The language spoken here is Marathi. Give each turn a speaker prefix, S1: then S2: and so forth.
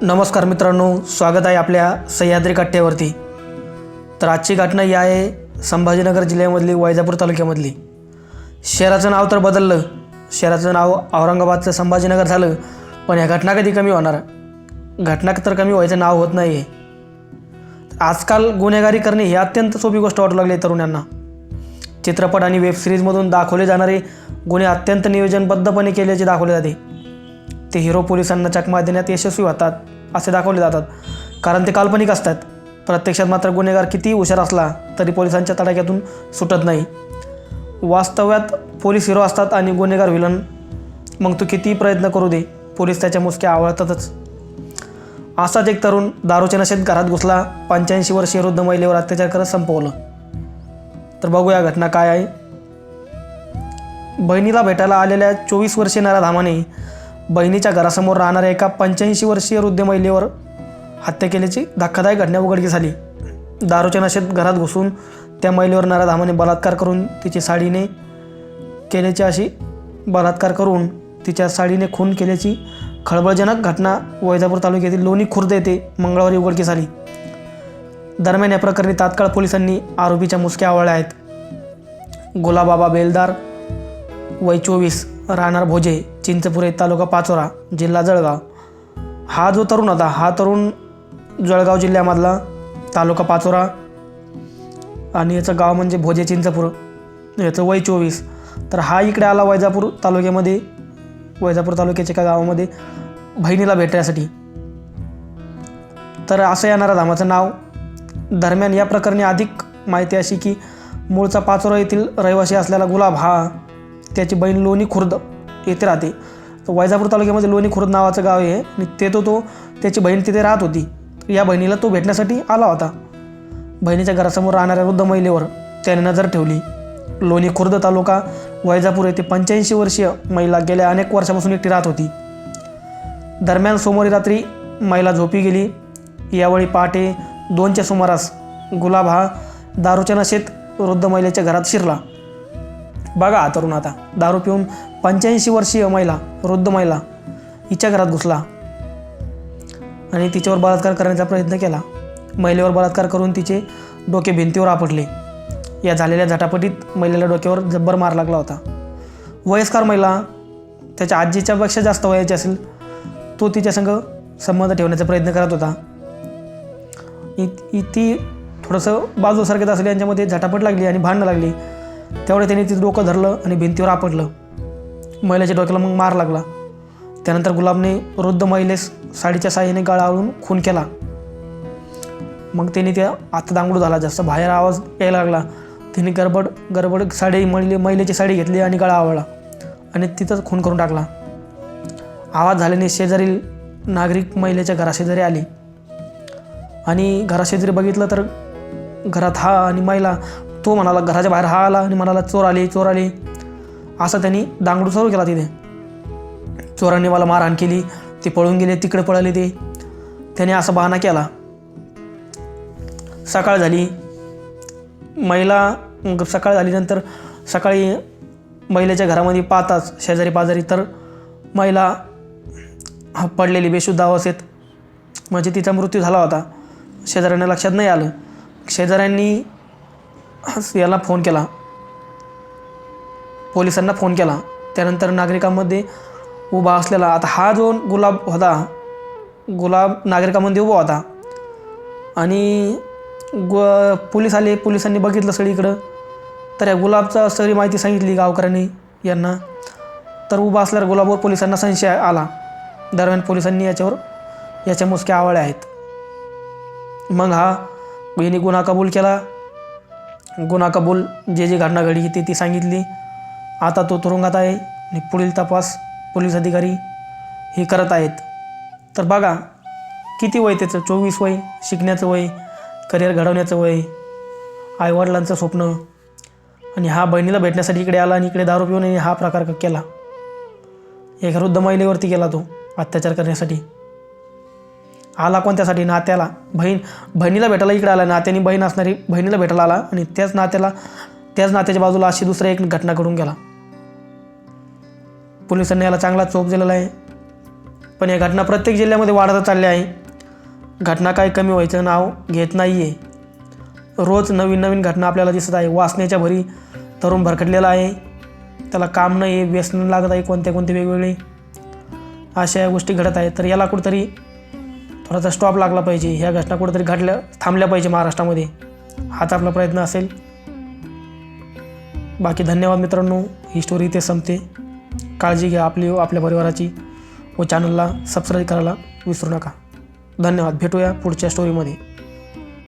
S1: नमस्कार मित्रांनो, स्वागत आहे आपल्या सह्याद्री कट्ट्यावरती। तर आजची घटना ही आहे संभाजीनगर जिल्ह्यामधली वैजापूर तालुक्यामधली। शहराचं नाव तर बदललं, शहराचं नाव औरंगाबादचं संभाजीनगर झालं, पण या घटना कधी कमी होणार? घटना तर कमी व्हायचं नाव होत नाही आहे। आजकाल गुन्हेगारी करणे ही अत्यंत सोपी गोष्ट वाटू लागली तरुणांना। चित्रपट आणि वेबसिरीजमधून दाखवले जाणारे गुन्हे अत्यंत नियोजनबद्धपणे केल्याचे दाखवले जाते। ते हिरो पोलिसांना चकमा देण्यात यशस्वी होतात असे दाखवले जातात, कारण ते काल्पनिक असतात। प्रत्यक्षात मात्र गुन्हेगार किती हुशार असला तरी पोलिसांच्या तडाख्यातून सुटत नाही। वास्तव्यात पोलीस हिरो असतात आणि गुन्हेगार विलन। मग तो किती प्रयत्न करू दे, पोलीस त्याच्या मुसक्या आवळतातच। असाच एक तरुण दारूच्या नशेत घरात घुसला, 85 वर्षीय वृद्ध महिलेवर अत्याचार करत संपवलं। तर बघूया घटना काय आहे। बहिणीला भेटायला आलेल्या 24 वर्षीय नराधामाने बहिणीच्या घरासमोर राहणाऱ्या एका 85 वर्षीय वृद्ध महिलेवर हत्या केल्याची धक्कादायक घटना उघडकीस झाली। दारूच्या नशेत घरात घुसून त्या महिलेवर नराधामाने बलात्कार करून तिच्या साडीने खून केल्याची खळबळजनक घटना वैजापूर तालुक्यातील लोणी खुर्द येथे मंगळवारी उघडकीस आली। दरम्यान या प्रकरणी तात्काळ पोलिसांनी आरोपीच्या मुसक्या आवळल्या आहेत। गुलाबाबा बेलदार, वय 24, राहणार भोजे, चिंचपुरे, तालुका पाचोरा, जिल्हा जळगाव। हा जो तरुण होता, हा तरुण जळगाव जिल्ह्यामधला, तालुका पाचोरा, आणि याचं गाव म्हणजे भोजे चिंचपूर, याचं वय 24। तर हा इकडे आला वैजापूर तालुक्याच्या एका गावामध्ये बहिणीला भेटण्यासाठी। तर असं येणारा धामाचं नाव। दरम्यान या प्रकरणी अधिक माहिती अशी की मूळचा पाचोरा येथील रहिवासी असलेला गुलाब हा त्याची बहीण लोणी खुर्द येथे राहते। तर वैजापूर तालुक्यामध्ये लोणी खुर्द नावाचं गाव आहे आणि त्याची बहीण तिथे राहत होती। या बहिणीला तो भेटण्यासाठी आला होता। बहिणीच्या घरासमोर राहणाऱ्या वृद्ध महिलेवर त्याने नजर ठेवली। लोणी खुर्द तालुका वैजापूर येथे 85 वर्षीय महिला गेल्या अनेक वर्षापासून एकटी राहत होती। दरम्यान सोमवारी रात्री महिला झोपी गेली। यावेळी पहाटे 2च्या सुमारास गुलाब हा दारूच्या नशेत वृद्ध महिलेच्या घरात शिरला। बघा हा तरुण आता दारू पिऊन 85 वर्षीय वृद्ध महिला हिच्या घरात घुसला आणि तिच्यावर बलात्कार करण्याचा प्रयत्न केला। महिलेवर बलात्कार करून तिचे डोके भिंतीवर आपटले। या झालेल्या झटापटीत महिलेला डोक्यावर जब्बर मार लागला होता। वयस्कर महिला, त्याच्या आजीच्या पेक्षा जास्त वयाची असेल, तो तिच्या संग संबंध ठेवण्याचा प्रयत्न करत होता। ती थोडंसं बाजूसारखेच असले, यांच्यामध्ये झटापट लागली आणि भांडणं लागली। तेवढे त्याने तिचं डोकं धरलं आणि भिंतीवर आपटलं। महिलेच्या डोक्याला मग मार लागला। त्यानंतर गुलाबने वृद्ध महिलेस साडीच्या साहाय्याने गळावून खून केला। मग त्याने त्या आता दांगडू झाला, जास्त बाहेर आवाज यायला लागला। तिने गडबड महिलेची साडी घेतली आणि गळा आवळला आणि तिथंच खून करून टाकला। आवाज झाल्याने शेजारील नागरिक महिलेच्या घराशेजारी आले आणि घराशेजारी बघितलं तर घरात हा आणि महिला, तो म्हणाला, घराच्या बाहेर हा आला आणि म्हणाला, चोर आले असं त्यांनी दांगडू चालू केला। तिथे चोरांनी मला मारहाण केली, ते पळून गेले, तिकडे पळाले ते, त्याने असा बहाणा केला। सकाळ झाली नंतर सकाळी महिलेच्या घरामध्ये पाहताच शेजारी पाजारी तर महिला पडलेली बेशुद्ध अवस्थेत, म्हणजे तिचा मृत्यू झाला होता। शेजाऱ्यांना लक्षात नाही आलं। शेजाऱ्यांनी याला फोन केला, पोलिसांना फोन केला। त्यानंतर नागरिकांमध्ये उभा असलेला आता हा जो गुलाब नागरिकांमध्ये उभा होता आणि पोलीस आले। पोलिसांनी बघितलं सगळीकडं, तर या गुलाबचा सगळी माहिती सांगितली गावकऱ्यांनी यांना। तर उभा असल्यावर गुलाबवर पोलिसांना संशय आला। दरम्यान पोलिसांनी याच्या मुसक्या आवळल्या आहेत। मग हिने गुन्हा कबूल केला। जी घटना घडली ती सांगितली। आता तो तुरुंगात आहे आणि पुढील तपास पोलीस अधिकारी हे करत आहेत। तर बघा किती वय त्याचं, 24 वय, शिकण्याचं वय, करिअर घडवण्याचं वय, आईवडिलांचं स्वप्न, आणि हा बहिणीला भेटण्यासाठी इकडे आला आणि इकडे दारू पिऊन हा प्रकार केला। एक वृद्ध महिलेवरती केला तो अत्याचार करण्यासाठी। आला कोणत्यासाठी? नात्याला, बहिणीला भेटायला इकडे आला। नात्याने बहीण असणारी बहिणीला भेटायला आला आणि त्याच नात्याच्या बाजूला अशी दुसरी एक घटना घडून गेला। पोलिसांनी याला चांगला चोप दिलेला आहे। पण या घटना प्रत्येक जिल्ह्यामध्ये वाढत चालल्या आहे. घटना काय कमी व्हायचं नाव घेत नाही आहे. रोज नवीन नवीन घटना आपल्याला दिसत आहे. वासनेच्या भरी तरुण भरकटलेला आहे, त्याला काम नाही आहे, व्यसन लागत आहे कोणत्या वेगवेगळे अशा या गोष्टी घडत आहेत. तर याला कुठंतरी थोडासा स्टॉप लागला पाहिजे. ह्या घटना कुठंतरी थांबल्या पाहिजे महाराष्ट्रामध्ये. हाच आपला प्रयत्न असेल. बाकी धन्यवाद मित्रांनो. ही स्टोरी इथे संपते. काळजी घ्या आपल्या परिवाराची व चॅनलला सबस्क्राईब करायला विसरू नका. धन्यवाद. भेटूया पुढच्या स्टोरीमध्ये.